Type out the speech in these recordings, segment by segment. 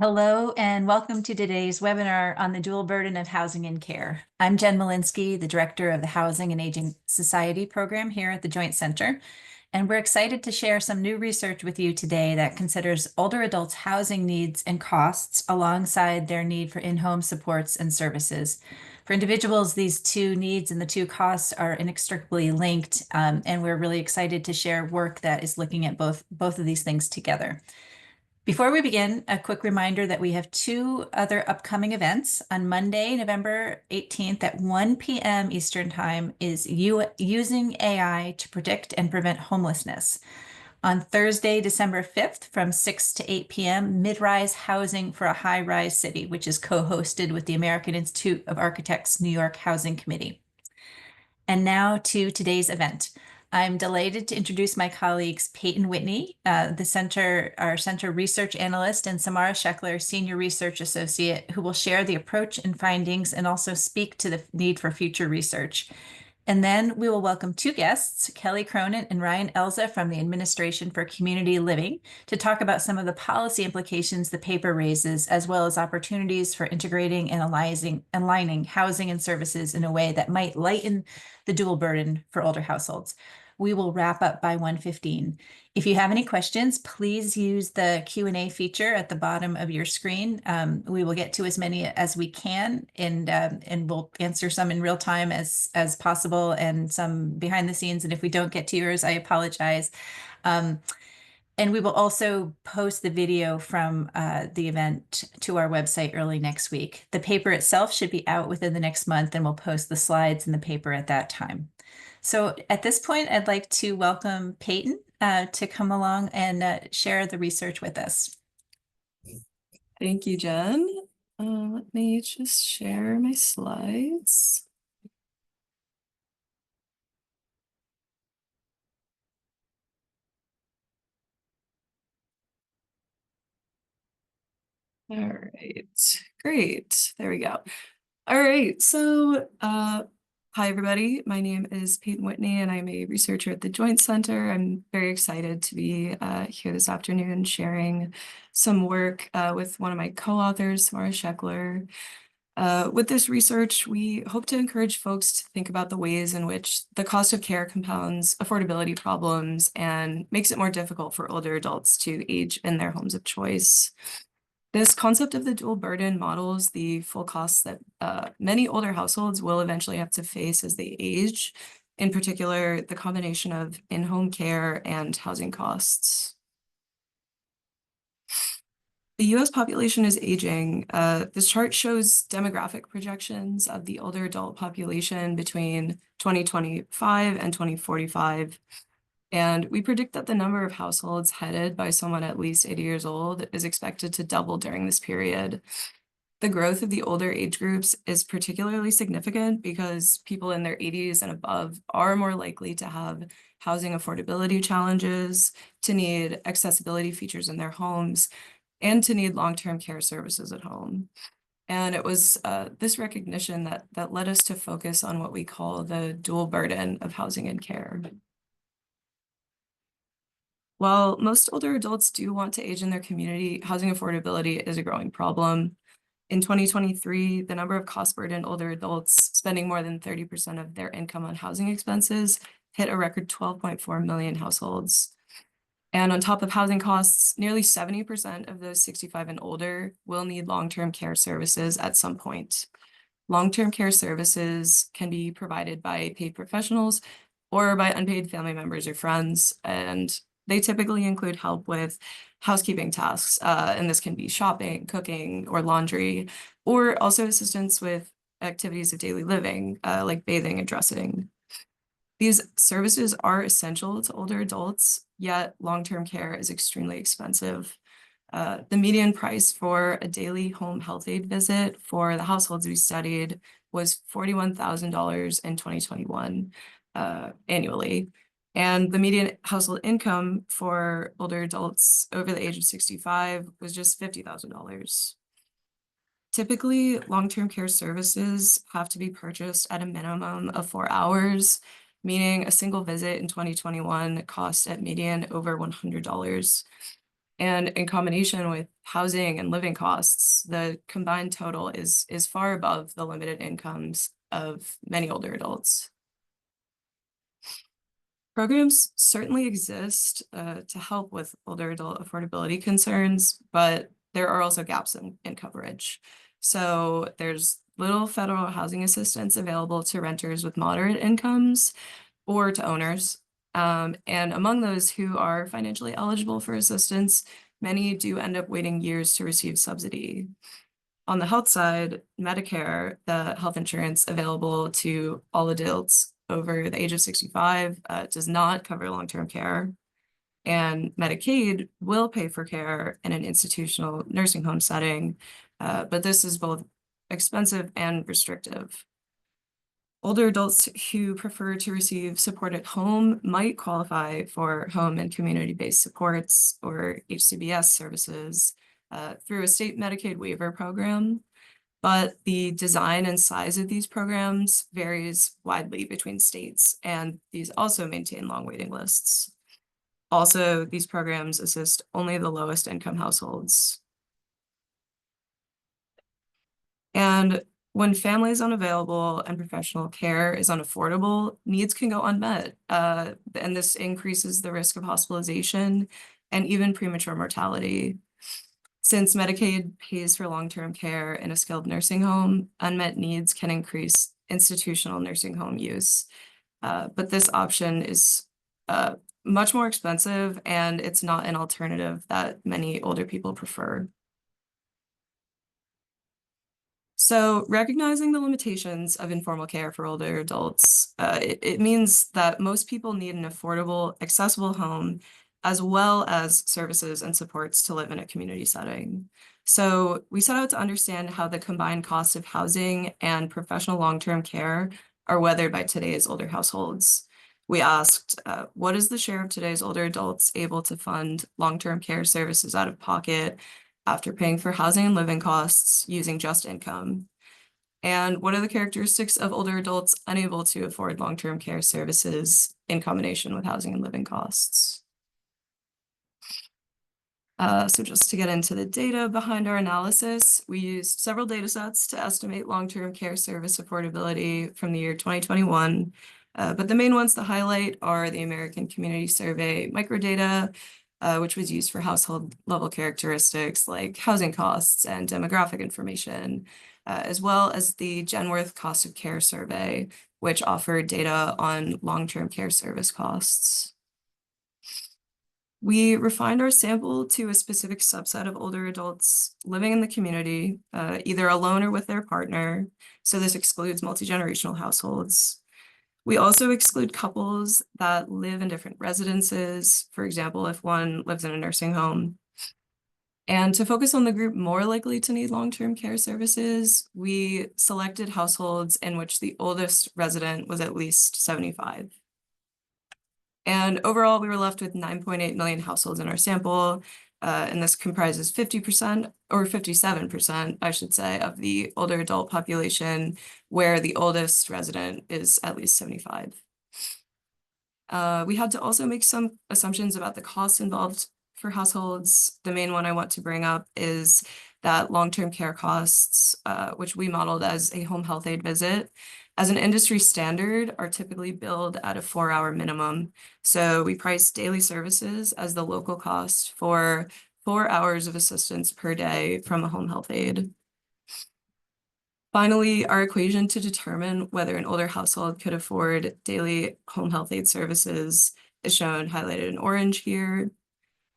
Hello and welcome to today's webinar on the dual burden of housing and care. I'm Jen Molinsky, the director of the Housing and Aging Society program here at the Joint Center, and we're excited to share some new research with you today that considers older adults' housing needs and costs alongside their need for in-home supports and services. For individuals, these two needs and the two costs are inextricably linked, and we're really excited to share work that is looking at both of these things together. Before we begin, a quick reminder that we have two other upcoming events. On Monday, November 18th at 1 p.m. Eastern Time is using AI to predict and prevent homelessness. On Thursday, December 5th from 6 to 8 p.m., Mid-Rise Housing for a High-Rise City, which is co-hosted with the American Institute of Architects New York Housing Committee. And now to today's event. I'm delighted to introduce my colleagues Peyton Whitney, our center research analyst, and Samara Scheckler, senior research associate, who will share the approach and findings and also speak to the need for future research. And then we will welcome two guests, Kelly Cronin and Ryan Elza from the Administration for Community Living, to talk about some of the policy implications the paper raises, as well as opportunities for integrating and aligning housing and services in a way that might lighten the dual burden for older households. We will wrap up by 1:15. If you have any questions, please use the Q&A feature at the bottom of your screen. We will get to as many as we can, and we'll answer some in real time as possible, and some behind the scenes. And if we don't get to yours, I apologize. And we will also post the video from the event to our website early next week. The paper itself should be out within the next month, and we'll post the slides in the paper at that time. So at this point, I'd like to welcome Peyton to come along and share the research with us. Thank you, Jen. Let me just share my slides. All right, great. There we go. All right, so hi, everybody. My name is Peyton Whitney, and I'm a researcher at the Joint Center. I'm very excited to be here this afternoon sharing some work with one of my co-authors, Samara Scheckler. With this research, we hope to encourage folks to think about the ways in which the cost of care compounds affordability problems and makes it more difficult for older adults to age in their homes of choice. This concept of the dual burden models the full costs that many older households will eventually have to face as they age, in particular, the combination of in-home care and housing costs. The US population is aging. This chart shows demographic projections of the older adult population between 2025 and 2045. And we predict that the number of households headed by someone at least 80 years old is expected to double during this period. The growth of the older age groups is particularly significant because people in their 80s and above are more likely to have housing affordability challenges, to need accessibility features in their homes, and to need long-term care services at home. And it was this recognition that led us to focus on what we call the dual burden of housing and care. While most older adults do want to age in their community, housing affordability is a growing problem. In 2023, the number of cost-burdened older adults spending more than 30% of their income on housing expenses hit a record 12.4 million households. And on top of housing costs, nearly 70% of those 65 and older will need long-term care services at some point. Long-term care services can be provided by paid professionals or by unpaid family members or friends, and they typically include help with housekeeping tasks, and this can be shopping, cooking, or laundry, or also assistance with activities of daily living, like bathing and dressing. These services are essential to older adults, yet long-term care is extremely expensive. The median price for a daily home health aid visit for the households we studied was $41,000 in 2021 annually. And the median household income for older adults over the age of 65 was just $50,000. Typically, long-term care services have to be purchased at a minimum of 4 hours, meaning a single visit in 2021 cost at median over $100. And in combination with housing and living costs, the combined total is far above the limited incomes of many older adults. Programs certainly exist to help with older adult affordability concerns, but there are also gaps in coverage. So there's little federal housing assistance available to renters with moderate incomes or to owners. And among those who are financially eligible for assistance, many do end up waiting years to receive subsidy. On the health side, Medicare, the health insurance available to all adults over the age of 65, does not cover long-term care. And Medicaid will pay for care in an institutional nursing home setting, but this is both expensive and restrictive. Older adults who prefer to receive support at home might qualify for home and community-based supports or HCBS services through a state Medicaid waiver program. But the design and size of these programs varies widely between states, and these also maintain long waiting lists. Also, these programs assist only the lowest income households. And when family is unavailable and professional care is unaffordable, needs can go unmet. And this increases the risk of hospitalization and even premature mortality. Since Medicaid pays for long-term care in a skilled nursing home, unmet needs can increase institutional nursing home use. But this option is much more expensive, and it's not an alternative that many older people prefer. So recognizing the limitations of informal care for older adults, it means that most people need an affordable, accessible home, as well as services and supports to live in a community setting. So we set out to understand how the combined cost of housing and professional long-term care are weathered by today's older households. We asked, what is the share of today's older adults able to fund long-term care services out of pocket after paying for housing and living costs using just income? And what are the characteristics of older adults unable to afford long-term care services in combination with housing and living costs? So just to get into the data behind our analysis, we used several data sets to estimate long-term care service affordability from the year 2021. But the main ones to highlight are the American Community Survey microdata, which was used for household level characteristics like housing costs and demographic information, as well as the Genworth Cost of Care Survey, which offered data on long-term care service costs. We refined our sample to a specific subset of older adults living in the community, either alone or with their partner. So this excludes multi-generational households. We also exclude couples that live in different residences, for example, if one lives in a nursing home. And to focus on the group more likely to need long-term care services, we selected households in which the oldest resident was at least 75. And overall, we were left with 9.8 million households in our sample, and this comprises 50% or 57%, I should say, of the older adult population, where the oldest resident is at least 75. We had to also make some assumptions about the costs involved for households. The main one I want to bring up is that long-term care costs, which we modeled as a home health aide visit, as an industry standard, are typically billed at a 4-hour minimum. So we price daily services as the local cost for 4 hours of assistance per day from a home health aide. Finally, our equation to determine whether an older household could afford daily home health aide services is shown highlighted in orange here.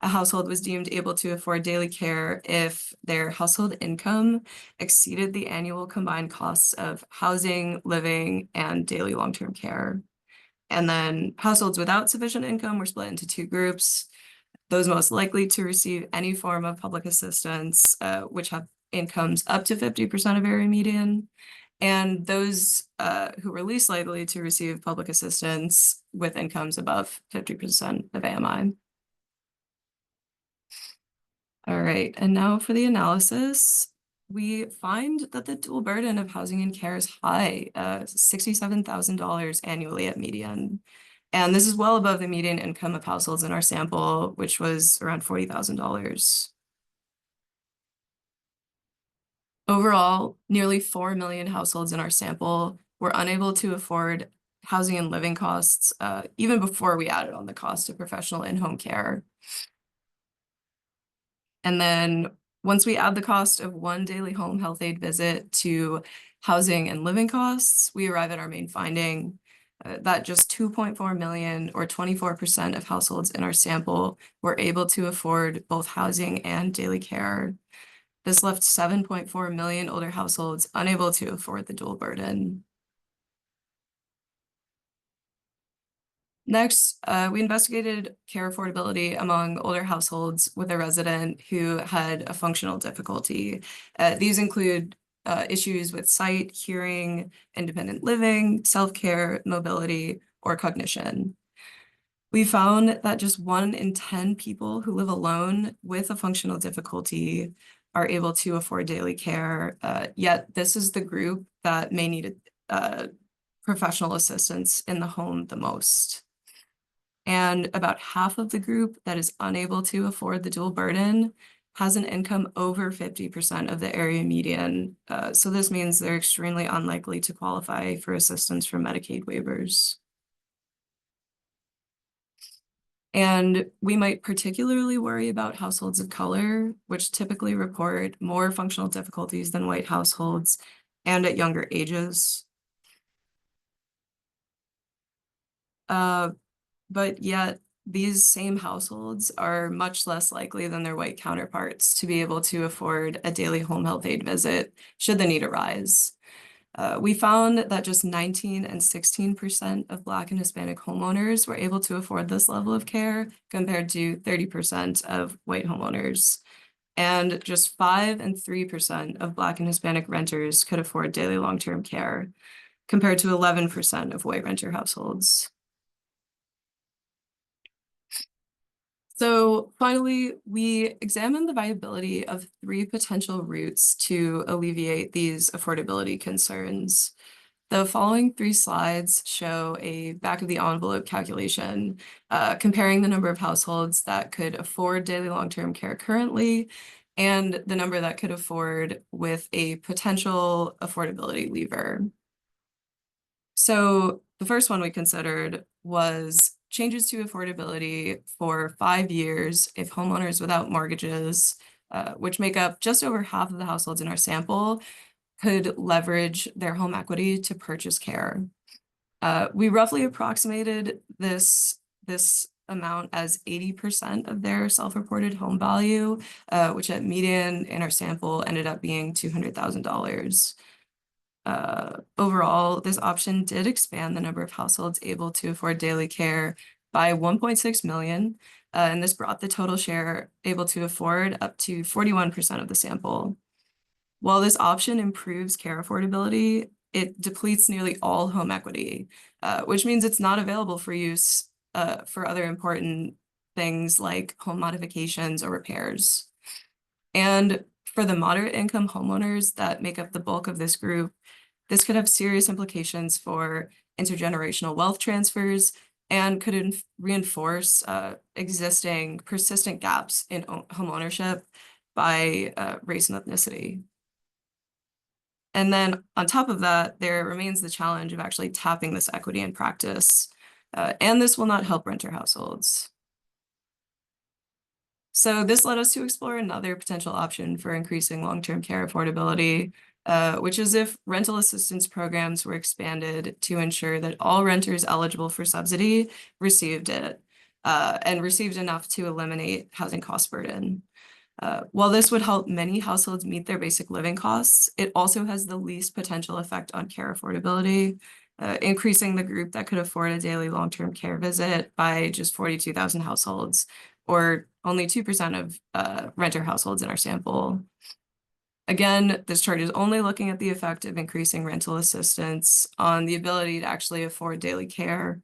A household was deemed able to afford daily care if their household income exceeded the annual combined costs of housing, living, and daily long-term care. And then households without sufficient income were split into 2 groups. Those most likely to receive any form of public assistance, which have incomes up to 50% of area median, and those who were least likely to receive public assistance with incomes above 50% of AMI. All right, and now for the analysis. We find that the dual burden of housing and care is high, $67,000 annually at median. And this is well above the median income of households in our sample, which was around $40,000. Overall, nearly 4 million households in our sample were unable to afford housing and living costs, even before we added on the cost of professional in-home care. And then once we add the cost of one daily home health aid visit to housing and living costs, we arrive at our main finding that just 2.4 million or 24% of households in our sample were able to afford both housing and daily care. This left 7.4 million older households unable to afford the dual burden. Next, we investigated care affordability among older households with a resident who had a functional difficulty. These include issues with sight, hearing, independent living, self-care, mobility, or cognition. We found that just 1 in 10 people who live alone with a functional difficulty are able to afford daily care, yet this is the group that may need professional assistance in the home the most. And about half of the group that is unable to afford the dual burden has an income over 50% of the area median. So this means they're extremely unlikely to qualify for assistance from Medicaid waivers. And we might particularly worry about households of color, which typically report more functional difficulties than white households and at younger ages. But yet these same households are much less likely than their white counterparts to be able to afford a daily home health aid visit should the need arise. We found that just 19 and 16% of Black and Hispanic homeowners were able to afford this level of care compared to 30% of white homeowners. And just 5 and 3% of Black and Hispanic renters could afford daily long-term care compared to 11% of white renter households. So finally, we examined the viability of 3 potential routes to alleviate these affordability concerns. The following 3 slides show a back of the envelope calculation, comparing the number of households that could afford daily long-term care currently and the number that could afford with a potential affordability lever. So the first one we considered was changes to affordability for 5 years if homeowners without mortgages, which make up just over half of the households in our sample, could leverage their home equity to purchase care. We roughly approximated this amount as 80% of their self-reported home value, which at median in our sample ended up being $200,000. Overall, this option did expand the number of households able to afford daily care by 1.6 million, and this brought the total share able to afford up to 41% of the sample. While this option improves care affordability, it depletes nearly all home equity, which means it's not available for use for other important things like home modifications or repairs. And for the moderate income homeowners that make up the bulk of this group, this could have serious implications for intergenerational wealth transfers and could reinforce existing persistent gaps in home ownership by race and ethnicity. And then on top of that, there remains the challenge of actually tapping this equity in practice, and this will not help renter households. So this led us to explore another potential option for increasing long-term care affordability, which is if rental assistance programs were expanded to ensure that all renters eligible for subsidy received it, and received enough to eliminate housing cost burden. While this would help many households meet their basic living costs, it also has the least potential effect on care affordability, increasing the group that could afford a daily long-term care visit by just 42,000 households, or only 2% of renter households in our sample. Again, this chart is only looking at the effect of increasing rental assistance on the ability to actually afford daily care.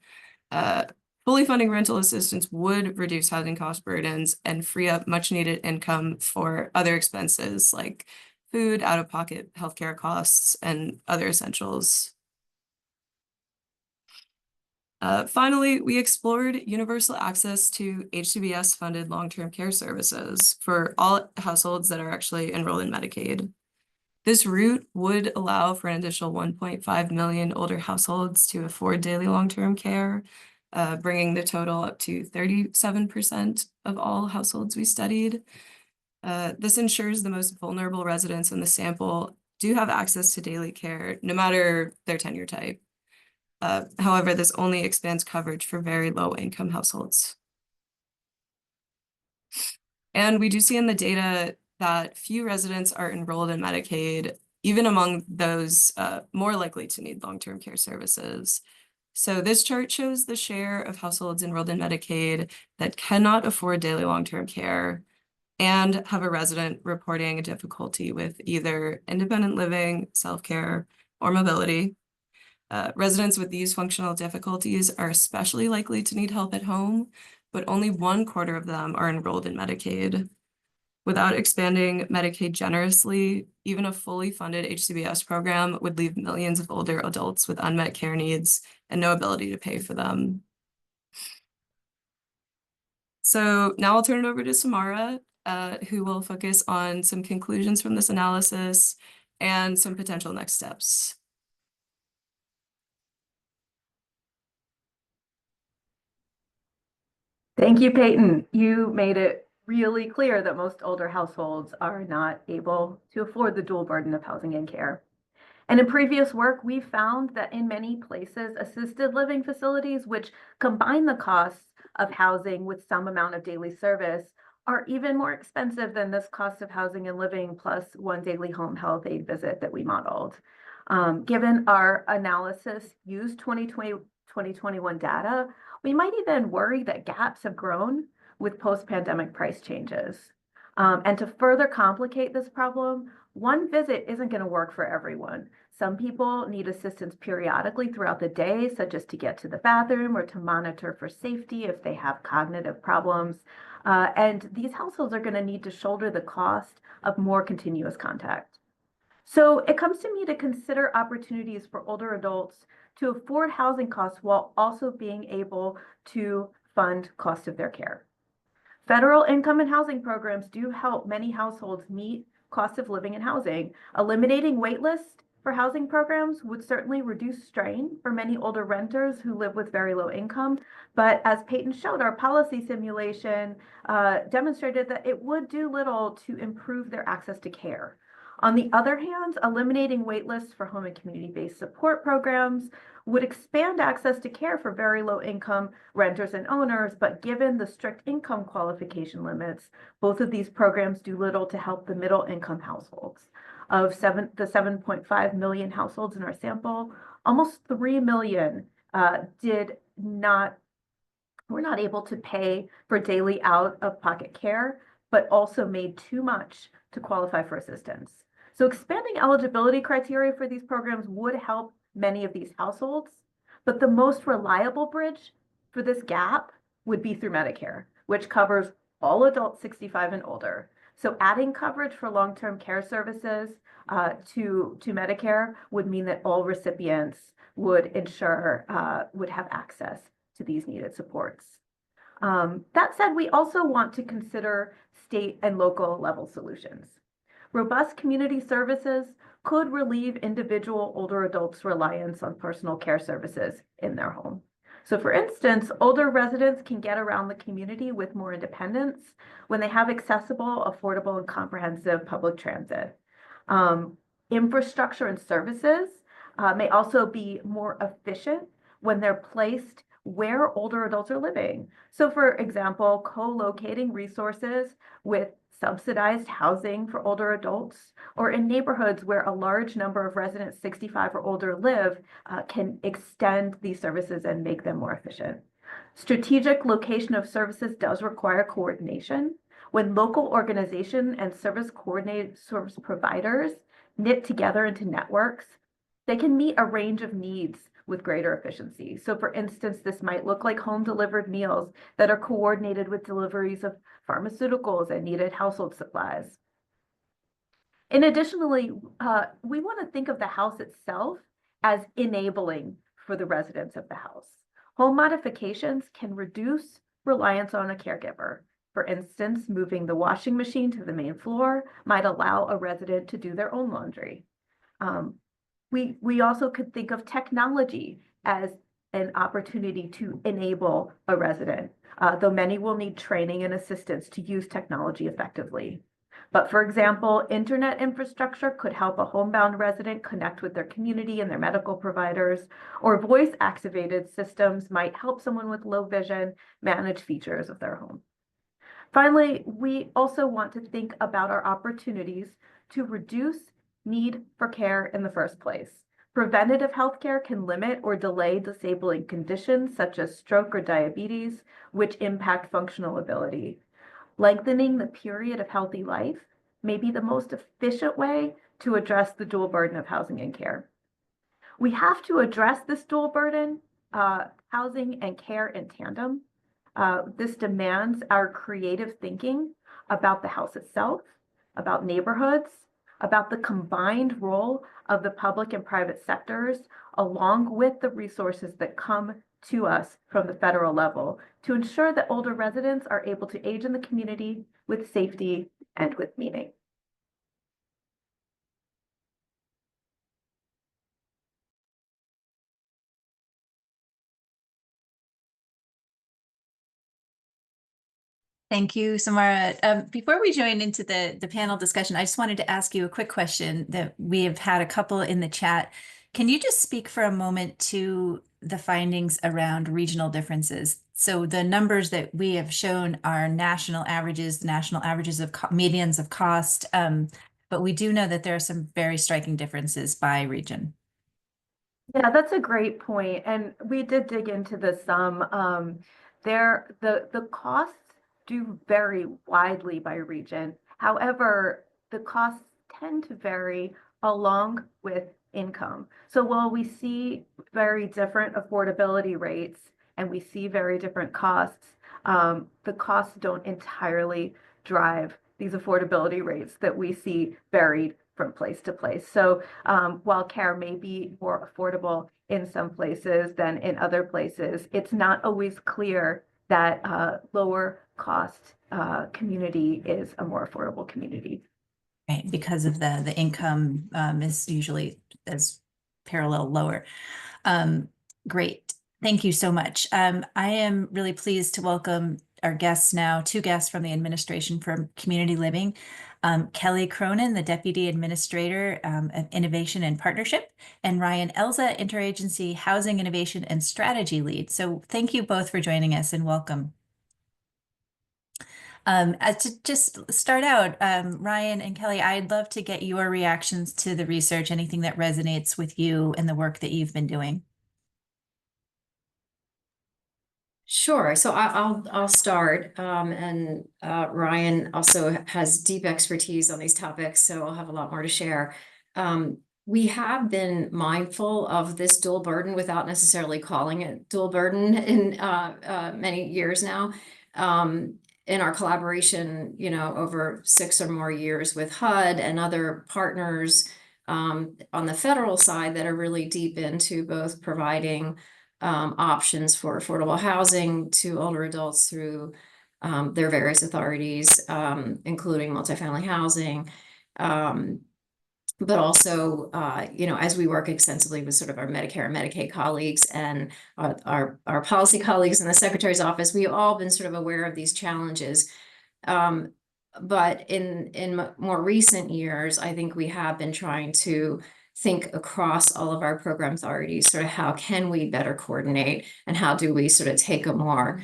Fully funding rental assistance would reduce housing cost burdens and free up much needed income for other expenses like food, out-of-pocket healthcare costs, and other essentials. Finally, we explored universal access to HCBS-funded long-term care services for all households that are actually enrolled in Medicaid. This route would allow for an additional 1.5 million older households to afford daily long-term care, bringing the total up to 37% of all households we studied. This ensures the most vulnerable residents in the sample do have access to daily care, no matter their tenure type. However, this only expands coverage for very low-income households. And we do see in the data that few residents are enrolled in Medicaid, even among those more likely to need long-term care services. So this chart shows the share of households enrolled in Medicaid that cannot afford daily long-term care and have a resident reporting a difficulty with either independent living, self-care, or mobility. Residents with these functional difficulties are especially likely to need help at home, but only 1/4 of them are enrolled in Medicaid. Without expanding Medicaid generously, even a fully funded HCBS program would leave millions of older adults with unmet care needs and no ability to pay for them. So now I'll turn it over to Samara, who will focus on some conclusions from this analysis and some potential next steps. Thank you, Peyton. You made it really clear that most older households are not able to afford the dual burden of housing and care. And in previous work, we found that in many places, assisted living facilities, which combine the costs of housing with some amount of daily service, are even more expensive than this cost of housing and living plus one daily home health aid visit that we modeled. Given our analysis used 2020-2021 data, we might even worry that gaps have grown with post-pandemic price changes. And to further complicate this problem, one visit isn't going to work for everyone. Some people need assistance periodically throughout the day, such as to get to the bathroom or to monitor for safety if they have cognitive problems. And these households are going to need to shoulder the cost of more continuous contact. So it comes to me to consider opportunities for older adults to afford housing costs while also being able to fund cost of their care. Federal income and housing programs do help many households meet cost of living and housing. Eliminating wait lists for housing programs would certainly reduce strain for many older renters who live with very low income. But as Peyton showed, our policy simulation demonstrated that it would do little to improve their access to care. On the other hand, eliminating wait lists for home and community-based support programs would expand access to care for very low income renters and owners, but given the strict income qualification limits, both of these programs do little to help the middle income households. Of the 7.5 million households in our sample, almost 3 million were not able to pay for daily out-of-pocket care, but also made too much to qualify for assistance. So expanding eligibility criteria for these programs would help many of these households, but the most reliable bridge for this gap would be through Medicare, which covers all adults 65 and older. So adding coverage for long-term care services to Medicare would mean that all recipients would have access to these needed supports. That said, we also want to consider state and local level solutions. Robust community services could relieve individual older adults' reliance on personal care services in their home. So for instance, older residents can get around the community with more independence when they have accessible, affordable, and comprehensive public transit. Infrastructure and services may also be more efficient when they're placed where older adults are living. So for example, co-locating resources with subsidized housing for older adults, or in neighborhoods where a large number of residents 65 or older live, can extend these services and make them more efficient. Strategic location of services does require coordination. When local organization and service providers knit together into networks, they can meet a range of needs with greater efficiency. So for instance, this might look like home delivered meals that are coordinated with deliveries of pharmaceuticals and needed household supplies. And additionally, we want to think of the house itself as enabling for the residents of the house. Home modifications can reduce reliance on a caregiver. For instance, moving the washing machine to the main floor might allow a resident to do their own laundry. We also could think of technology as an opportunity to enable a resident, though many will need training and assistance to use technology effectively. But for example, internet infrastructure could help a homebound resident connect with their community and their medical providers, or voice-activated systems might help someone with low vision manage features of their home. Finally, we also want to think about our opportunities to reduce need for care in the first place. Preventative healthcare can limit or delay disabling conditions such as stroke or diabetes, which impact functional ability. Lengthening the period of healthy life may be the most efficient way to address the dual burden of housing and care. We have to address this dual burden, housing and care in tandem. This demands our creative thinking about the house itself, about neighborhoods, about the combined role of the public and private sectors, along with the resources that come to us from the federal level to ensure that older residents are able to age in the community with safety and with meaning. Thank you, Samara. Before we join into the panel discussion, I just wanted to ask you a quick question that we have had a couple in the chat. Can you just speak for a moment to the findings around regional differences? So the numbers that we have shown are national averages of medians of cost, but we do know that there are some very striking differences by region. Yeah, that's a great point. And we did dig into this some. The costs do vary widely by region. However, the costs tend to vary along with income. So while we see very different affordability rates and we see very different costs, the costs don't entirely drive these affordability rates that we see varied from place to place. So while care may be more affordable in some places than in other places, it's not always clear that lower cost community is a more affordable community. Right, because of the income is usually as parallel lower. Great, thank you so much. I am really pleased to welcome our guests now, two guests from the Administration for Community Living. Kelly Cronin, the Deputy Administrator of Innovation and Partnership, and Ryan Elza, Interagency Housing Innovation and Strategy Lead. So thank you both for joining us and welcome. To just start out, Ryan and Kelly, I'd love to get your reactions to the research, anything that resonates with you and the work that you've been doing. Sure. So I'll start, and Ryan also has deep expertise on these topics, so I'll have a lot more to share. We have been mindful of this dual burden without necessarily calling it dual burden in many years now. In our collaboration, over 6 or more years with HUD and other partners on the federal side that are really deep into both providing options for affordable housing to older adults through their various authorities, including multifamily housing, but also, as we work extensively with sort of our Medicare and Medicaid colleagues and our policy colleagues in the Secretary's office, we've all been sort of aware of these challenges. But in more recent years, I think we have been trying to think across all of our program authorities, sort of how can we better coordinate and how do we sort of take a more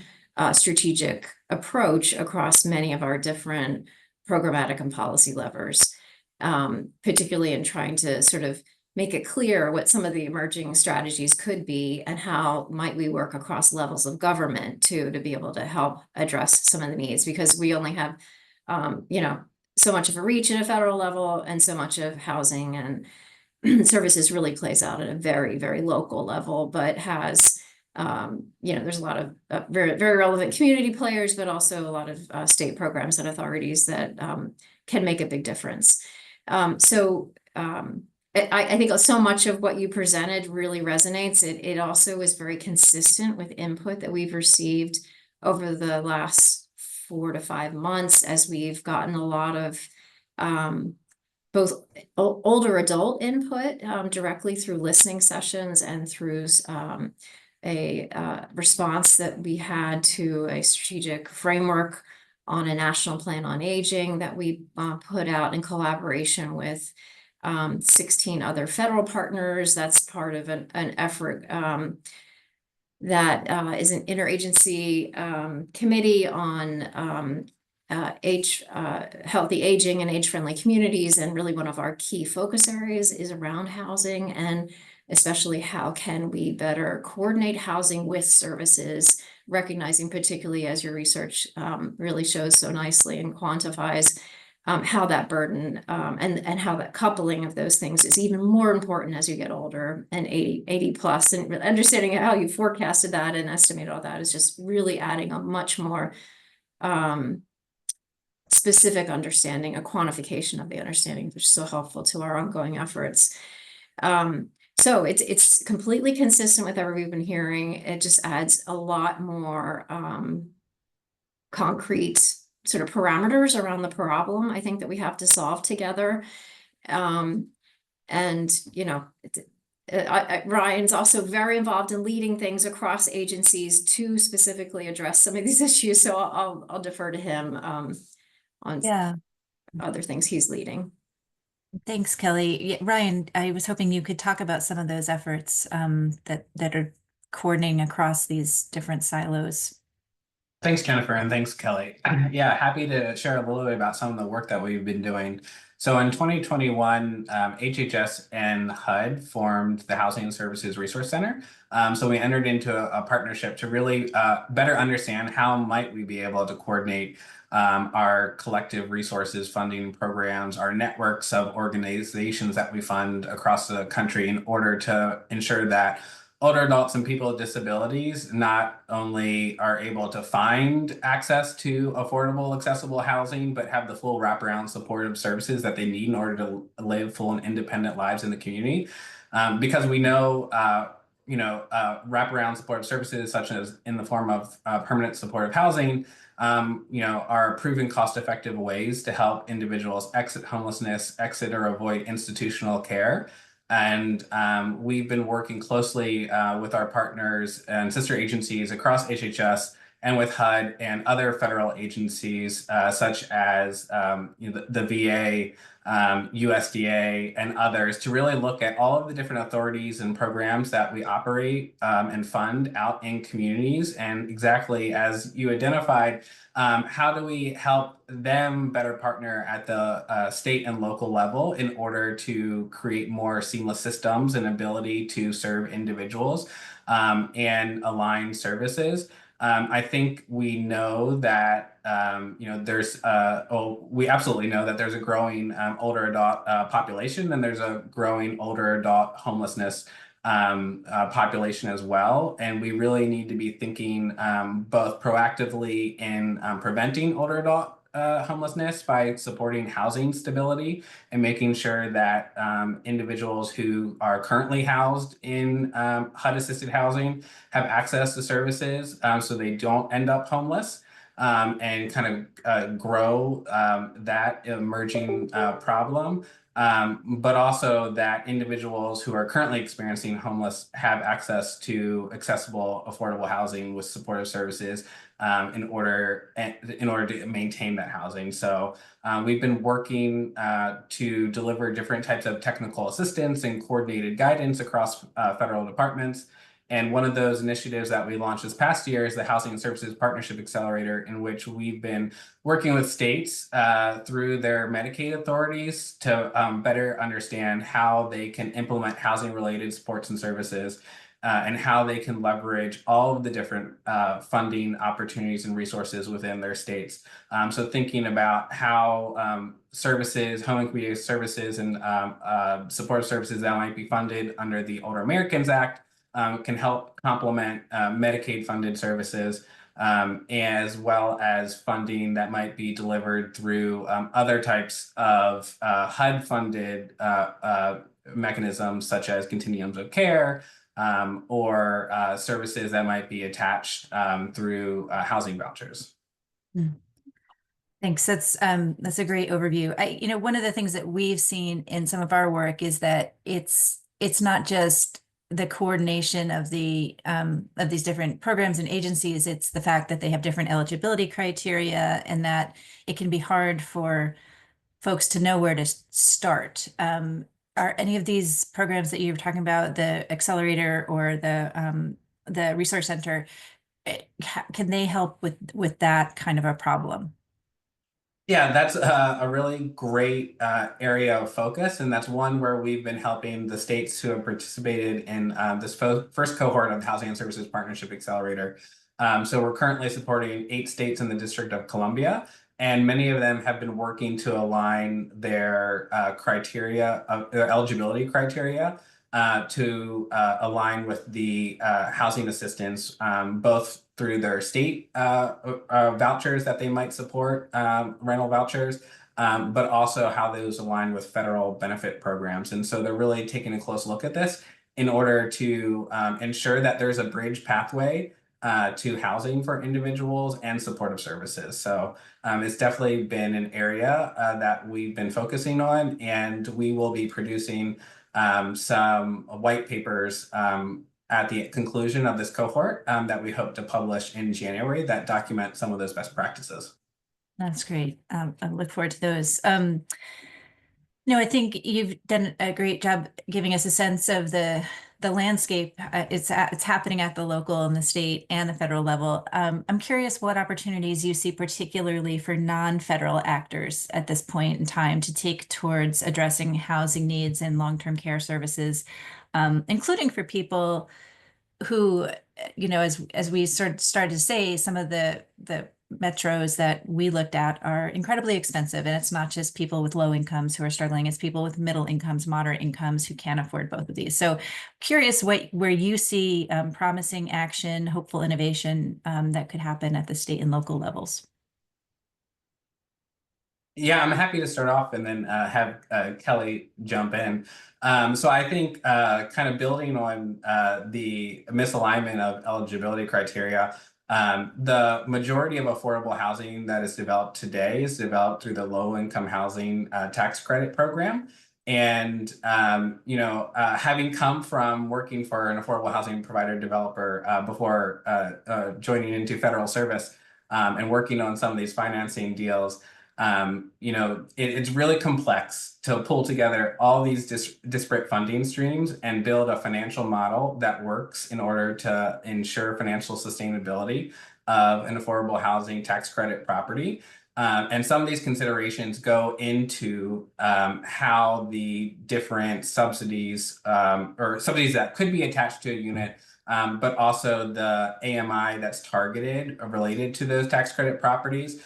strategic approach across many of our different programmatic and policy levers, particularly in trying to sort of make it clear what some of the emerging strategies could be and how might we work across levels of government to be able to help address some of the needs, because we only have, so much of a reach at a federal level, and so much of housing and services really plays out at a very, very local level, but has, there's a lot of very, very relevant community players, but also a lot of state programs and authorities that can make a big difference. So I think so much of what you presented really resonates. It also is very consistent with input that we've received over the last 4 to 5 months, as we've gotten a lot of both older adult input directly through listening sessions and through a response that we had to a strategic framework on a national plan on aging that we put out in collaboration with 16 other federal partners. That's part of an effort that is an interagency committee on healthy aging and age-friendly communities. And really one of our key focus areas is around housing, and especially how can we better coordinate housing with services, recognizing particularly, as your research really shows so nicely and quantifies, how that burden and how that coupling of those things is even more important as you get older and 80 plus, and understanding how you forecasted that and estimated all that is just really adding a much more specific understanding, a quantification of the understanding, which is so helpful to our ongoing efforts. So it's completely consistent with everything we've been hearing. It just adds a lot more concrete sort of parameters around the problem, I think, that we have to solve together. And, you know, Ryan's also very involved in leading things across agencies to specifically address some of these issues. So I'll defer to him on other things he's leading. Thanks, Kelly. Yeah, Ryan, I was hoping you could talk about some of those efforts that are coordinating across these different silos. Thanks, Jennifer, and thanks, Kelly. Yeah, happy to share a little bit about some of the work that we've been doing. So in 2021, HHS and HUD formed the Housing and Services Resource Center. So we entered into a partnership to really better understand how might we be able to coordinate our collective resources, funding programs, our networks of organizations that we fund across the country in order to ensure that older adults and people with disabilities not only are able to find access to affordable, accessible housing, but have the full wraparound supportive services that they need in order to live full and independent lives in the community. Because we know, wraparound supportive services, such as in the form of permanent supportive housing, are proven cost-effective ways to help individuals exit homelessness, exit or avoid institutional care. And we've been working closely with our partners and sister agencies across HHS and with HUD and other federal agencies such as the VA, USDA, and others to really look at all of the different authorities and programs that we operate and fund out in communities. And exactly as you identified, how do we help them better partner at the state and local level in order to create more seamless systems and ability to serve individuals and align services? I think we know that we absolutely know that there's a growing older adult population, and there's a growing older adult homelessness population as well. And we really need to be thinking both proactively in preventing older adult homelessness by supporting housing stability and making sure that individuals who are currently housed in HUD-assisted housing have access to services so they don't end up homeless, and kind of grow that emerging problem. But also that individuals who are currently experiencing homeless have access to accessible, affordable housing with supportive services in order to maintain that housing. So we've been working to deliver different types of technical assistance and coordinated guidance across federal departments. And one of those initiatives that we launched this past year is the Housing and Services Partnership Accelerator, in which we've been working with states through their Medicaid authorities to better understand how they can implement housing-related supports and services and how they can leverage all of the different funding opportunities and resources within their states. So thinking about how services, home and community services, and support services that might be funded under the Older Americans Act can help complement Medicaid-funded services, as well as funding that might be delivered through other types of HUD-funded mechanisms such as continuums of care, or services that might be attached through housing vouchers. Thanks. That's a great overview. One of the things that we've seen in some of our work is that it's not just the coordination of these different programs and agencies. It's the fact that they have different eligibility criteria, and that it can be hard for folks to know where to start. Are any of these programs that you're talking about, the accelerator or the resource center, can they help with that kind of a problem? Yeah, that's a really great area of focus, and that's one where we've been helping the states who have participated in this first cohort of the Housing and Services Partnership Accelerator. So we're currently supporting 8 states in the District of Columbia, and many of them have been working to align their their eligibility criteria to align with the housing assistance, both through their state vouchers that they might support, rental vouchers, but also how those align with federal benefit programs. And so they're really taking a close look at this in order to ensure that there's a bridge pathway to housing for individuals and supportive services. So it's definitely been an area that we've been focusing on, and we will be producing some white papers at the conclusion of this cohort that we hope to publish in January that document some of those best practices. That's great. I look forward to those. I think you've done a great job giving us a sense of the landscape. It's happening at the local and the state and the federal level. I'm curious what opportunities you see, particularly for non-federal actors at this point in time, to take towards addressing housing needs and long-term care services, including for people who, as we started to say, some of the metros that we looked at are incredibly expensive. And it's not just people with low incomes who are struggling, it's people with middle incomes, moderate incomes who can't afford both of these. So curious where you see promising action, hopeful innovation that could happen at the state and local levels. Yeah, I'm happy to start off and then have Kelly jump in. So I think kind of building on the misalignment of eligibility criteria, the majority of affordable housing that is developed today is developed through the low-income housing tax credit program. And, having come from working for an affordable housing provider developer before joining into federal service and working on some of these financing deals, it's really complex to pull together all these disparate funding streams and build a financial model that works in order to ensure financial sustainability of an affordable housing tax credit property. And some of these considerations go into how the different subsidies or subsidies that could be attached to a unit, but also the AMI that's targeted or related to those tax credit properties.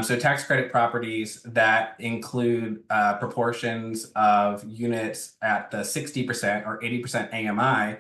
So tax credit properties that include proportions of units at the 60% or 80% AMI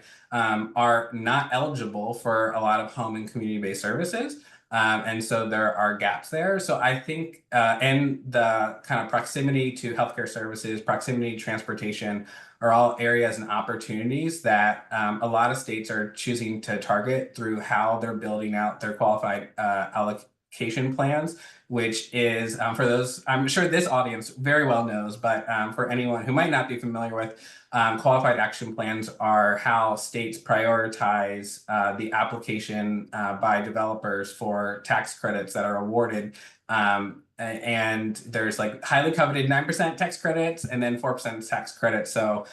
are not eligible for a lot of home and community-based services. And so there are gaps there. So I think, and the kind of proximity to healthcare services, proximity to transportation are all areas and opportunities that a lot of states are choosing to target through how they're building out their qualified allocation plans, which is for those, I'm sure this audience very well knows, but for anyone who might not be familiar with, qualified action plans are how states prioritize the application by developers for tax credits that are awarded. And there's like highly coveted 9% tax credits and then 4% tax credits. So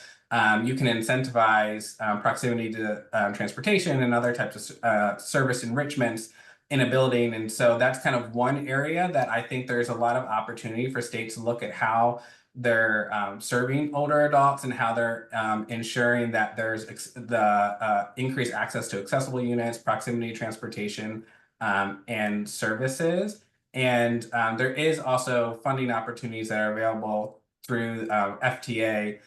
you can incentivize proximity to transportation and other types of service enrichments in a building. And so that's kind of one area that I think there's a lot of opportunity for states to look at how they're serving older adults and how they're ensuring that there's the increased access to accessible units, proximity transportation, and services. And there is also funding opportunities that are available through FTA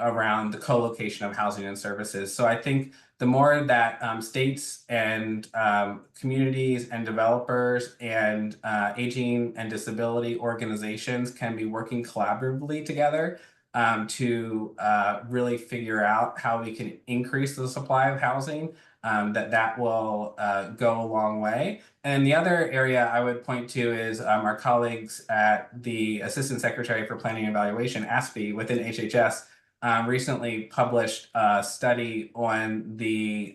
around the co-location of housing and services. So I think the more that states and communities and developers and aging and disability organizations can be working collaboratively together to really figure out how we can increase the supply of housing, that will go a long way. And the other area I would point to is our colleagues at the Assistant Secretary for Planning and Evaluation, ASPE, within HHS, recently published a study on the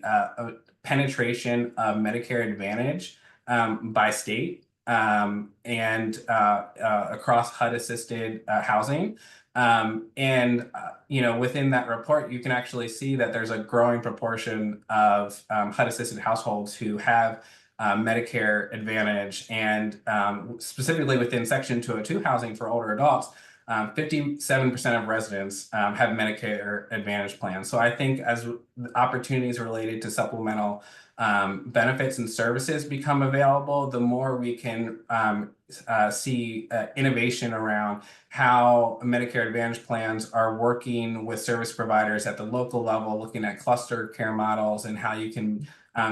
penetration of Medicare Advantage by state and across HUD-assisted housing. Within that report, you can actually see that there's a growing proportion of HUD-assisted households who have Medicare Advantage, and specifically within Section 202 housing for older adults, 57% of residents have Medicare Advantage plans. So I think as opportunities related to supplemental benefits and services become available, the more we can see innovation around how Medicare Advantage plans are working with service providers at the local level, looking at cluster care models and how you can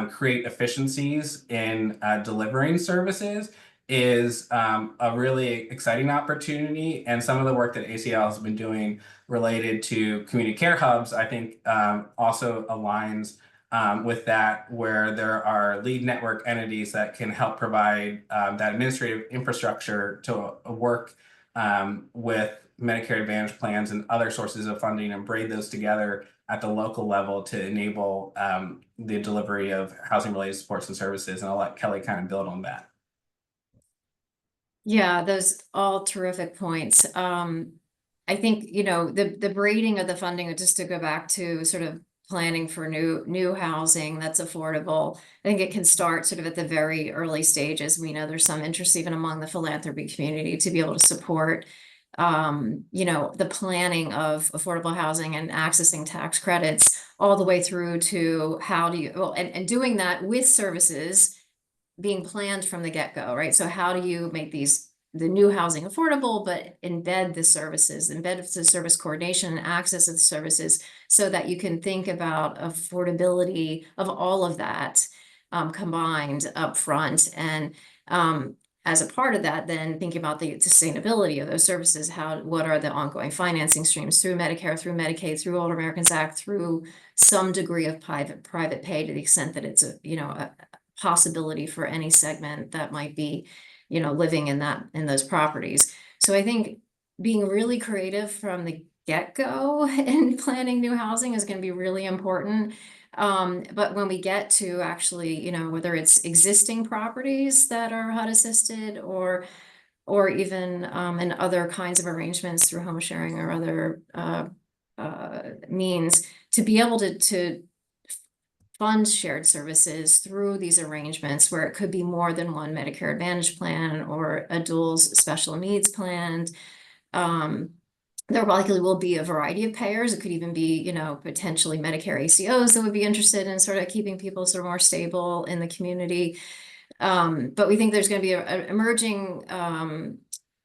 create efficiencies in delivering services is a really exciting opportunity. And some of the work that ACL has been doing related to community care hubs, I think also aligns with that, where there are lead network entities that can help provide that administrative infrastructure to work with Medicare Advantage plans and other sources of funding and braid those together at the local level to enable the delivery of housing-related supports and services. And I'll let Kelly kind of build on that. Yeah, those all terrific points. I think, the braiding of the funding, just to go back to sort of planning for new housing that's affordable, I think it can start sort of at the very early stages. We know there's some interest even among the philanthropy community to be able to support the planning of affordable housing and accessing tax credits all the way through to how do you, and doing that with services being planned from the get-go, right? So how do you make the new housing affordable, but embed the service coordination and access of the services so that you can think about affordability of all of that combined up front. And as a part of that, then thinking about the sustainability of those services, what are the ongoing financing streams through Medicare, through Medicaid, through Older Americans Act, through some degree of private pay, to the extent that it's a possibility for any segment that might be living in those properties. So I think being really creative from the get-go in planning new housing is going to be really important. But when we get to actually, whether it's existing properties that are HUD assisted or even in other kinds of arrangements through home sharing or other means, to be able to fund shared services through these arrangements where it could be more than one Medicare Advantage plan or a duals special needs plan. There likely will be a variety of payers. It could even be, potentially Medicare ACOs that would be interested in sort of keeping people sort of more stable in the community. But we think there's going to be emerging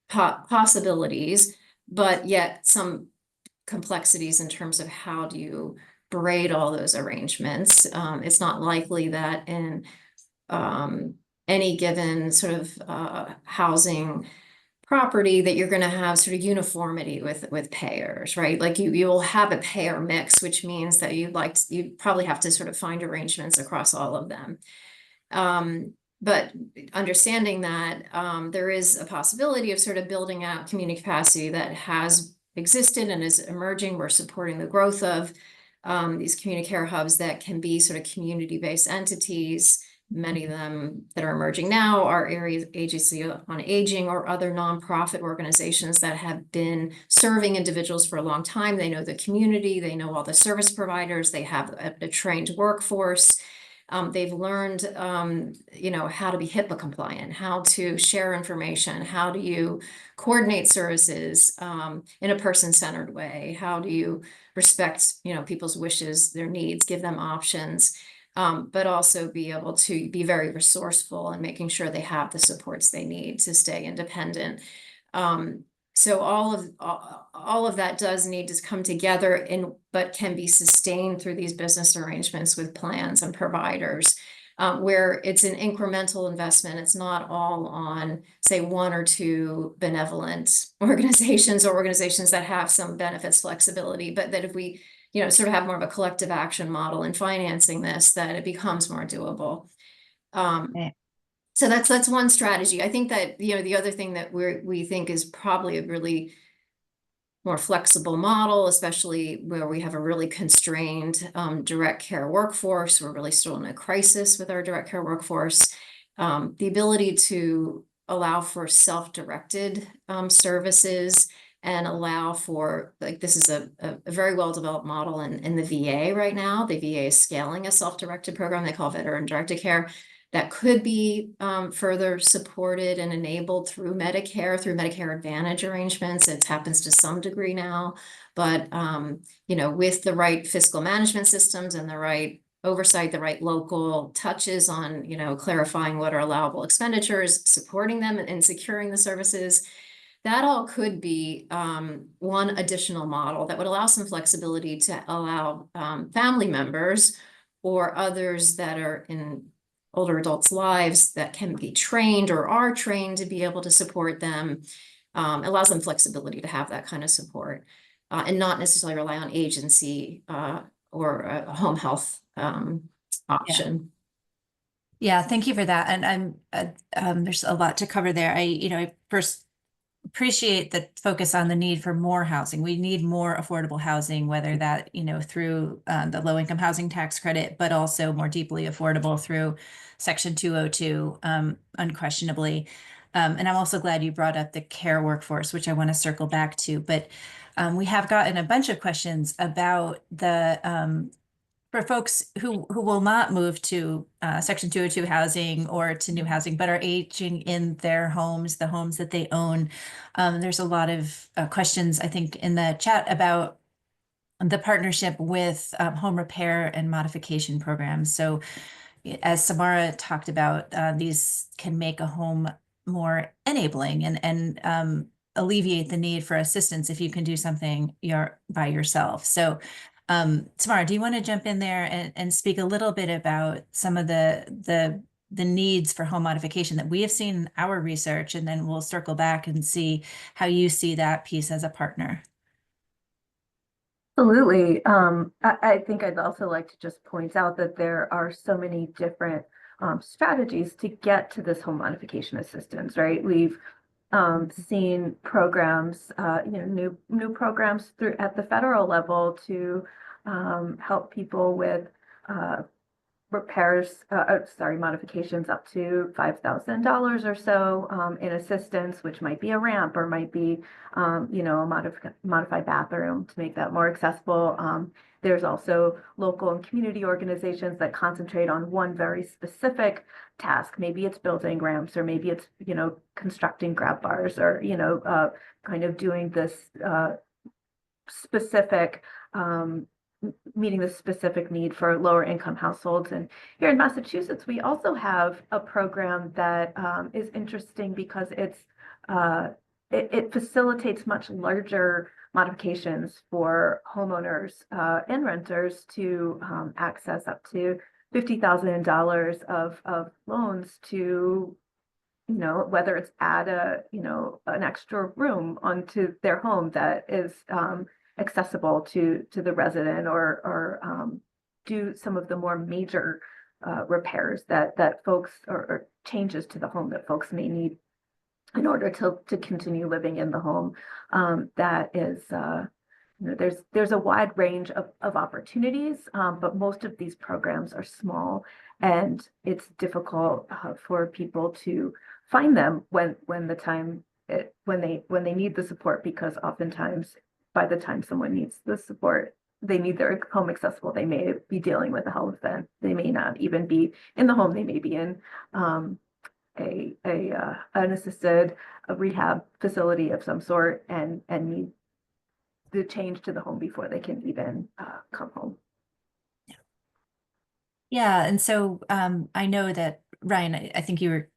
possibilities, but yet some complexities in terms of how do you braid all those arrangements. It's not likely that in any given sort of housing property that you're going to have sort of uniformity with payers, right? Like you'll have a payer mix, which means that you'd probably have to sort of find arrangements across all of them. But understanding that there is a possibility of sort of building out community capacity that has existed and is emerging. We're supporting the growth of these community care hubs that can be sort of community-based entities. Many of them that are emerging now are agency on aging or other nonprofit organizations that have been serving individuals for a long time. They know the community, they know all the service providers, they have a trained workforce. They've learned, how to be HIPAA compliant, how to share information, how do you coordinate services in a person-centered way, how do you respect, people's wishes, their needs, give them options. But also be able to be very resourceful and making sure they have the supports they need to stay independent. So all of that does need to come together but can be sustained through these business arrangements with plans and providers. where it's an incremental investment. It's not all on, say, one or two benevolent organizations or organizations that have some benefits flexibility, but that if we, sort of have more of a collective action model in financing this, that it becomes more doable. Right. So that's one strategy. I think that, the other thing that we think is probably a really more flexible model, especially where we have a really constrained direct care workforce. We're really still in a crisis with our direct care workforce. The ability to allow for self-directed services and allow for, like, this is a very well-developed model in the VA right now. The VA is scaling a self-directed program they call veteran-directed care that could be further supported and enabled through Medicare Advantage arrangements. It happens to some degree now, but with the right fiscal management systems and the right oversight, the right local touches on, clarifying what are allowable expenditures, supporting them and securing the services, that all could be one additional model that would allow some flexibility to allow family members or others that are in older adults' lives that can be trained or are trained to be able to support them, allows them flexibility to have that kind of support and not necessarily rely on agency or a home health option. Yeah, thank you for that. And there's a lot to cover there. I first appreciate the focus on the need for more housing. We need more affordable housing, whether that, through the low income housing tax credit, but also more deeply affordable through Section 202, unquestionably. And I'm also glad you brought up the care workforce, which I want to circle back to. But we have gotten a bunch of questions about the for folks who will not move to Section 202 housing or to new housing, but are aging in their homes, the homes that they own. There's a lot of questions, I think, in the chat about the partnership with home repair and modification programs. So as Samara talked about, these can make a home more enabling and alleviate the need for assistance if you can do something by yourself. So Samara, do you want to jump in there and speak a little bit about some of the needs for home modification that we have seen in our research, and then we'll circle back and see how you see that piece as a partner? Absolutely. I think I'd also like to just point out that there are so many different strategies to get to this home modification assistance, right? We've seen programs, new programs at the federal level to help people with modifications up to $5,000 or so in assistance, which might be a ramp or might be, a modified bathroom to make that more accessible. There's also local and community organizations that concentrate on one very specific task. Maybe it's building ramps, or maybe it's, constructing grab bars, or, kind of doing this specific, meeting the specific need for lower income households. And here in Massachusetts, we also have a program that is interesting because it facilitates much larger modifications for homeowners and renters to access up to $50,000 of loans to, whether it's add an extra room onto their home that is accessible to the resident, or do some of the more major repairs that folks, or changes to the home that folks may need in order to continue living in the home. That is, there's a wide range of opportunities, but most of these programs are small, and it's difficult for people to find them when they need the support, because oftentimes by the time someone needs the support, they need their home accessible. They may be dealing with a health event. They may not even be in the home. They may be in an assisted rehab facility of some sort, and need the change to the home before they can even come home. Yeah, and so I know that, Ryan, I think you were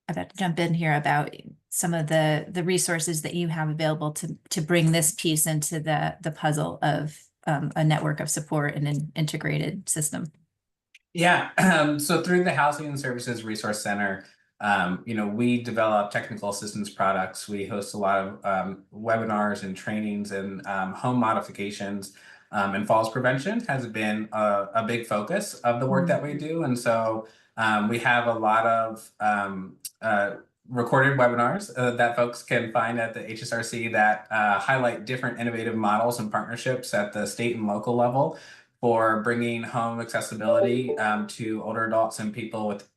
about to jump in here about some of the resources that you have available to bring this piece into the puzzle of a network of support and an integrated system. Yeah, so through the Housing and Services Resource Center, we develop technical assistance products. We host a lot of webinars and trainings, and home modifications and falls prevention has been a big focus of the work that we do. And so we have a lot of recorded webinars that folks can find at the HSRC that highlight different innovative models and partnerships at the state and local level for bringing home accessibility to older adults and people with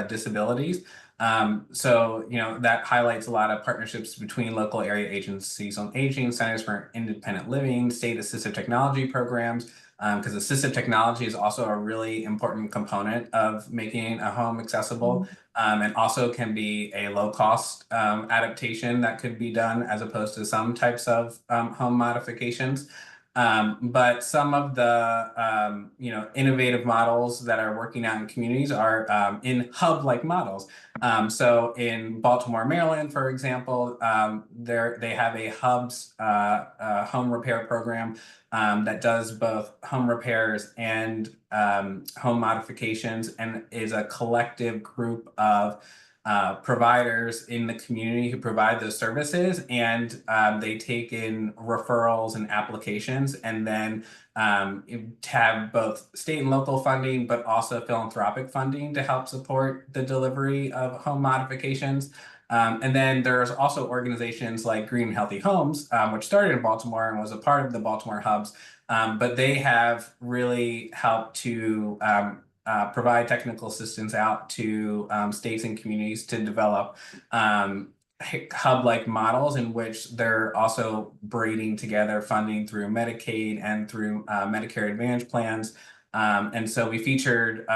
disabilities. That highlights a lot of partnerships between local area agencies on aging, centers for independent living, state assistive technology programs, because assistive technology is also a really important component of making a home accessible, and also can be a low cost adaptation that could be done as opposed to some types of home modifications. But some of the innovative models that are working out in communities are in hub-like models. So in Baltimore, Maryland, for example, they have a hubs home repair program that does both home repairs and home modifications, and is a collective group of providers in the community who provide those services, and they take in referrals and applications, and then have both state and local funding, but also philanthropic funding to help support the delivery of home modifications. And then there's also organizations like Green and Healthy Homes, which started in Baltimore and was a part of the Baltimore hubs, but they have really helped to provide technical assistance out to states and communities to develop hub-like models in which they're also braiding together funding through Medicaid and through Medicare Advantage plans. And so we featured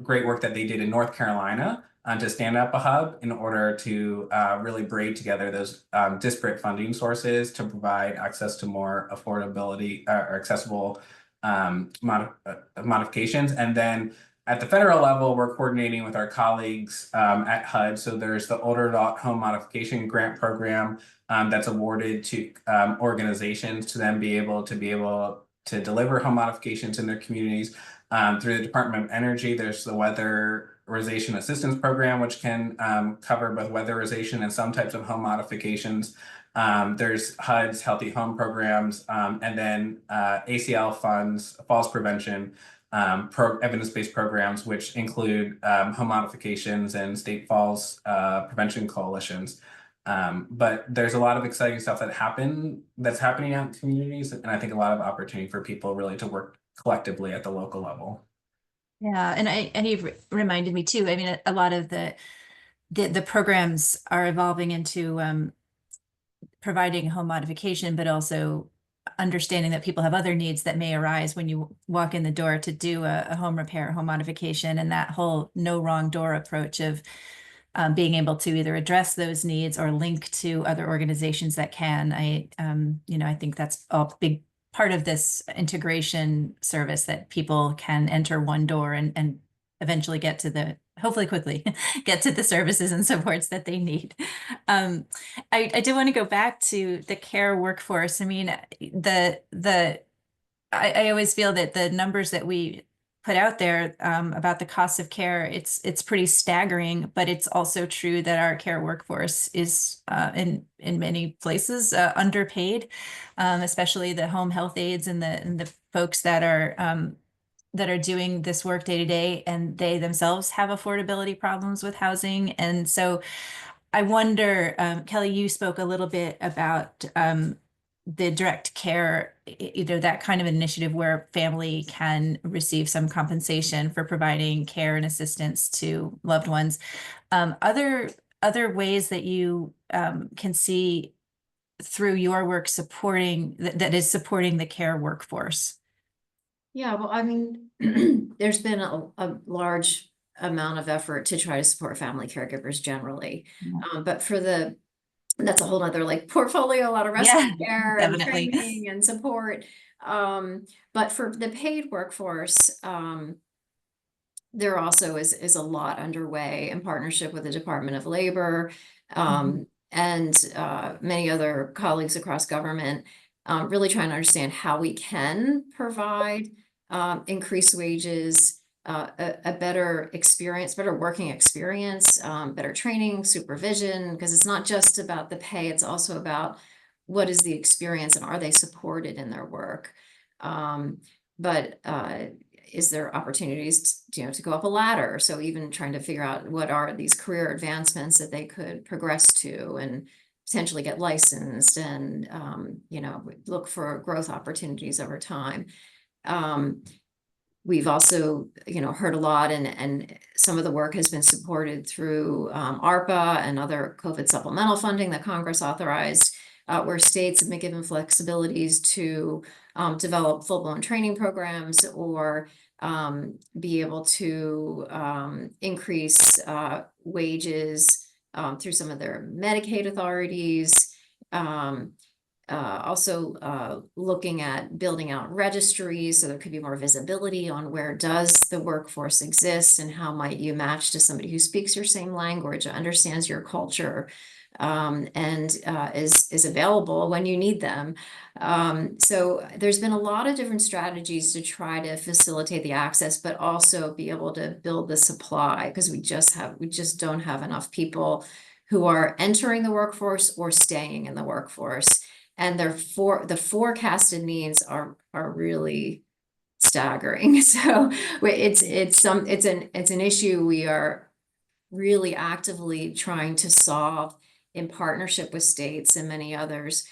great work that they did in North Carolina to stand up a hub in order to really braid together those disparate funding sources to provide access to more affordability or accessible modifications. And then at the federal level, we're coordinating with our colleagues at HUD. So there's the Older Adult Home Modification Grant Program that's awarded to organizations to then be able to deliver home modifications in their communities. Through the Department of Energy, there's the Weatherization Assistance Program, which can cover both weatherization and some types of home modifications. There's HUD's Healthy Home Programs, and then ACL funds, falls prevention, evidence-based programs, which include home modifications and state falls prevention coalitions. But there's a lot of exciting stuff that's happening out in communities, and I think a lot of opportunity for people really to work collectively at the local level. Yeah, and you've reminded me too. I mean, a lot of the programs are evolving into providing home modification, but also understanding that people have other needs that may arise when you walk in the door to do a home repair, home modification, and that whole no wrong door approach of being able to either address those needs or link to other organizations that can. I think that's a big part of this integration service, that people can enter one door and eventually get to hopefully quickly get to the services and supports that they need. I do want to go back to the care workforce. I mean, I always feel that the numbers that we put out there about the cost of care, it's pretty staggering, but it's also true that our care workforce is in many places underpaid, especially the home health aides and the folks that are doing this work day to day, and they themselves have affordability problems with housing. And so I wonder, Kelly, you spoke a little bit about the direct care, that kind of initiative where family can receive some compensation for providing care and assistance to loved ones. Other ways that you can see through your work supporting that is supporting the care workforce. Yeah, well, I mean, there's been a large amount of effort to try to support family caregivers generally. But that's a whole nother portfolio, a lot of respite care and training and support. But for the paid workforce, there also is a lot underway in partnership with the Department of Labor and many other colleagues across government, really trying to understand how we can provide increased wages, a better experience, better working experience, better training, supervision, because it's not just about the pay, it's also about what is the experience and are they supported in their work. But is there opportunities to go up a ladder? So even trying to figure out what are these career advancements that they could progress to and potentially get licensed and, look for growth opportunities over time. We've also, heard a lot and some of the work has been supported through ARPA and other COVID supplemental funding that Congress authorized, where states have been given flexibilities to develop full-blown training programs or be able to increase wages through some of their Medicaid authorities. Also looking at building out registries so there could be more visibility on where does the workforce exist and how might you match to somebody who speaks your same language, understands your culture, and is available when you need them. So there's been a lot of different strategies to try to facilitate the access, but also be able to build the supply, because we just don't have enough people who are entering the workforce or staying in the workforce. And the forecasted needs are really staggering. So it's an issue we are really actively trying to solve in partnership with states and many others.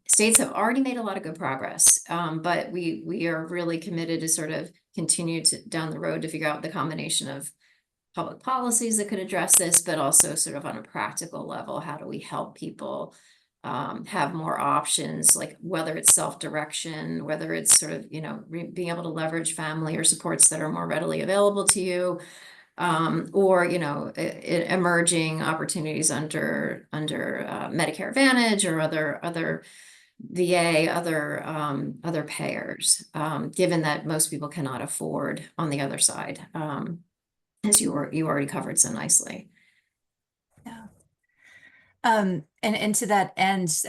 States have already made a lot of good progress, but we are really committed to sort of continue to down the road to figure out the combination of public policies that could address this, but also sort of on a practical level, how do we help people have more options, like whether it's self-direction, whether it's sort of, being able to leverage family or supports that are more readily available to you, or, emerging opportunities under Medicare Advantage or other VA, other payers, given that most people cannot afford on the other side, as you already covered so nicely. Yeah. And to that end,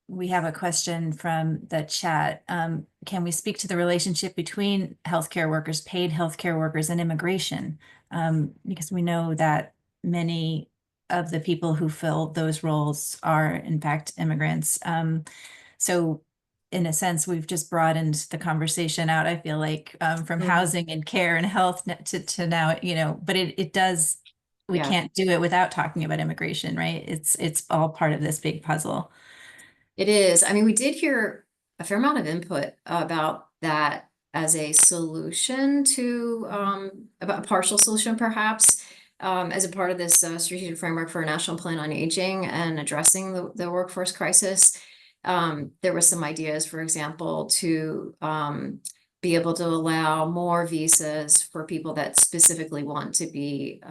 we have a question from the chat. Can we speak to the relationship between healthcare workers, paid healthcare workers, and immigration? Because we know that many of the people who fill those roles are, in fact, immigrants. So in a sense, we've just broadened the conversation out, I feel like, from housing and care and health to now, but it does. We can't do it without talking about immigration, right? It's all part of this big puzzle. It is. I mean, we did hear a fair amount of input about that as a solution to, about a partial solution, perhaps, as a part of this strategic framework for a national plan on aging and addressing the workforce crisis. There were some ideas, for example, to be able to allow more visas for people that specifically want to be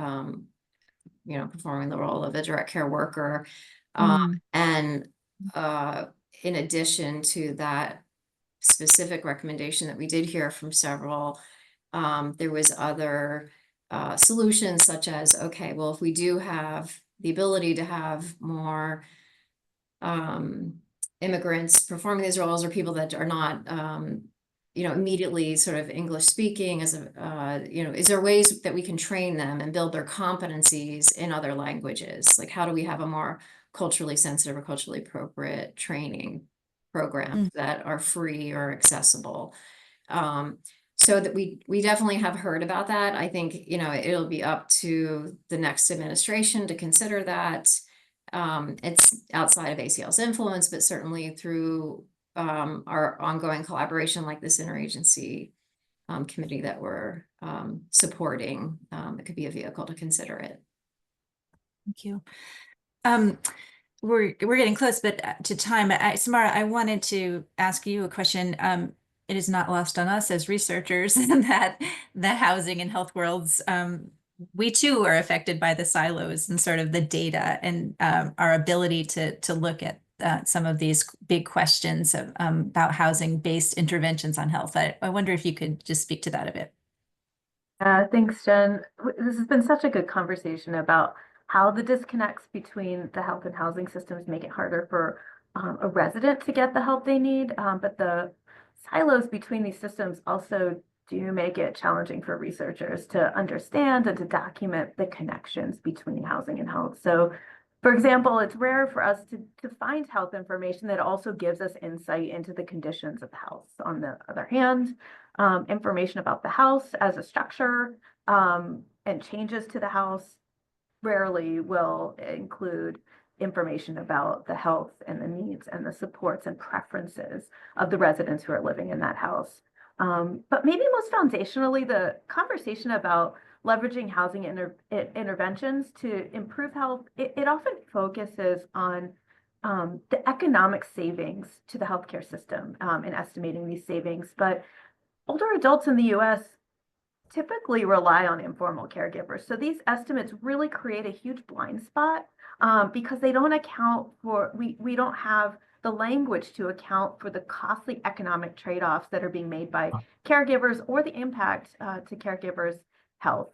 performing the role of a direct care worker. And in addition to that specific recommendation that we did hear from several, there was other solutions such as, okay, well, if we do have the ability to have more immigrants performing these roles or people that are not immediately sort of English speaking, is there ways that we can train them and build their competencies in other languages? Like, how do we have a more culturally sensitive or culturally appropriate training programs that are free or accessible? So that we definitely have heard about that. I think, it'll be up to the next administration to consider that. It's outside of ACL's influence, but certainly through our ongoing collaboration, like this interagency committee that we're supporting, it could be a vehicle to consider it. Thank you. We're getting close, but to time, Samara, I wanted to ask you a question. It is not lost on us as researchers that the housing and health worlds, we too are affected by the silos and sort of the data and our ability to look at some of these big questions about housing-based interventions on health. I wonder if you could just speak to that a bit. Thanks, Jen. This has been such a good conversation about how the disconnects between the health and housing systems make it harder for a resident to get the help they need, but the silos between these systems also do make it challenging for researchers to understand and to document the connections between housing and health. So, for example, it's rare for us to find health information that also gives us insight into the conditions of the house. On the other hand, information about the house as a structure and changes to the house rarely will include information about the health and the needs and the supports and preferences of the residents who are living in that house. But maybe most foundationally, the conversation about leveraging housing interventions to improve health, it often focuses on the economic savings to the healthcare system and estimating these savings. But older adults in the US typically rely on informal caregivers. So these estimates really create a huge blind spot because they don't account for, we don't have the language to account for the costly economic trade-offs that are being made by caregivers or the impact to caregivers' health.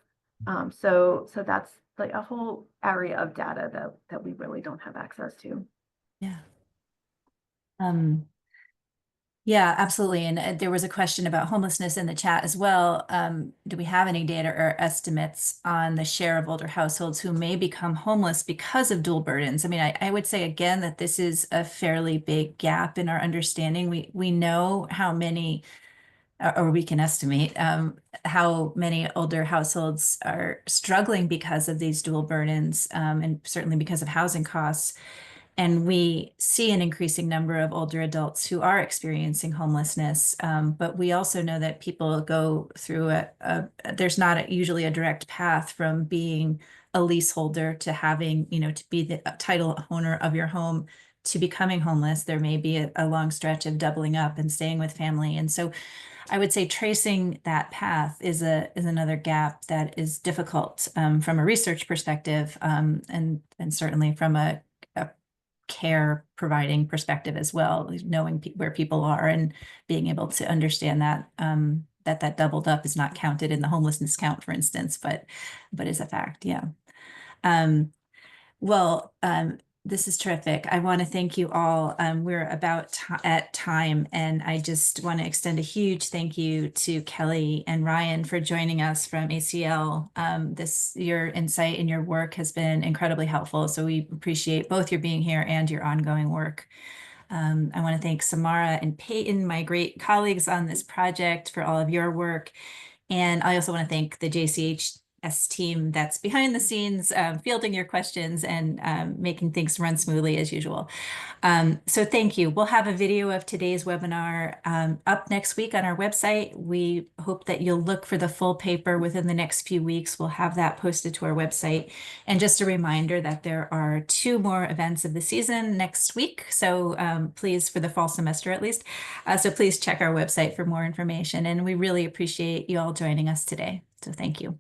So that's like a whole area of data that we really don't have access to. Yeah. Yeah, absolutely. And there was a question about homelessness in the chat as well. Do we have any data or estimates on the share of older households who may become homeless because of dual burdens? I mean, I would say again that this is a fairly big gap in our understanding. We know how many, or we can estimate how many older households are struggling because of these dual burdens, and certainly because of housing costs. And we see an increasing number of older adults who are experiencing homelessness. But we also know that people go through there's not usually a direct path from being a leaseholder to having, to be the title owner of your home to becoming homeless. There may be a long stretch of doubling up and staying with family. And so I would say tracing that path is another gap that is difficult from a research perspective, and certainly from a care providing perspective as well, knowing where people are and being able to understand that that doubled up is not counted in the homelessness count, for instance, but is a fact. Yeah. Well, this is terrific. I want to thank you all. We're about at time, and I just want to extend a huge thank you to Kelly and Ryan for joining us from ACL. Your insight and your work has been incredibly helpful. So we appreciate both your being here and your ongoing work. I want to thank Samara and Peyton, my great colleagues on this project, for all of your work. And I also want to thank the JCHS team that's behind the scenes, fielding your questions and making things run smoothly as usual. So thank you. We'll have a video of today's webinar up next week on our website. We hope that you'll look for the full paper within the next few weeks. We'll have that posted to our website. And just a reminder that there are 2 more events of the season next week. So please, for the fall semester at least. So please check our website for more information. And we really appreciate you all joining us today. So thank you.